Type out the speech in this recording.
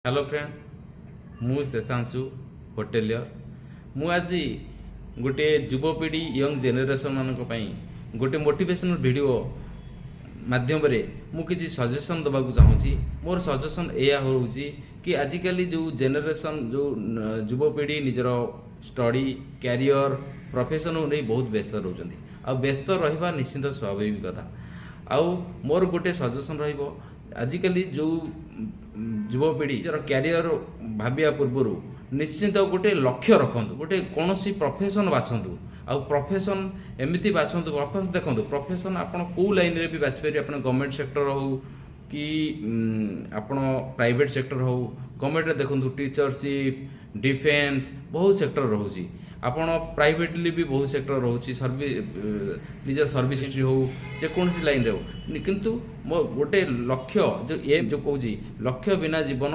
Hello friend, मु शेषांशु hotelier मु आज गोटे युवपीढ़ी यंग जेनेरेशन मानक पई गोटे मोटिवेशनल वीडियो माध्यम रे मु किसी सजेशन दबा चाहूँगी। मोर सजेशन यह होउची कि आजिकल जो जेनेरेशन जो युवपीढ़ी निजर स्टडी कैरियर प्रोफेशन नहीं बहुत व्यस्त रोचंती आ व्यस्त रहिबा निश्चित स्वाभाविक कथा। आउ मोर गोटे सजेशन रहिबो आजिकल जो युवपीढ़ी निजर कैरियर भाविया पूर्व निश्चित गोटे लक्ष्य रखु गोटे कौन प्रोफेशन बाछंतु आ प्रोफेशन एमती बाछंतु प्रोफेशन देखो प्रोफेशन आपन को लाइन रे भी बाछिपारे आप गवर्नमेंट सेक्टर हो कि आपण प्राइवेट सेक्टर हो। गवर्नमेंट रे देखो टीचरशिप डिफेन्स बहुत सेक्टर रोची आपण प्राइवेटली भी बहुत सेक्टर रोची सर्विस निजर सर्विस हो जेकोसी लाइन रे हो किंतु मो गोटे लक्ष्य जो एम जो कहूँ लक्ष्य बिना जीवन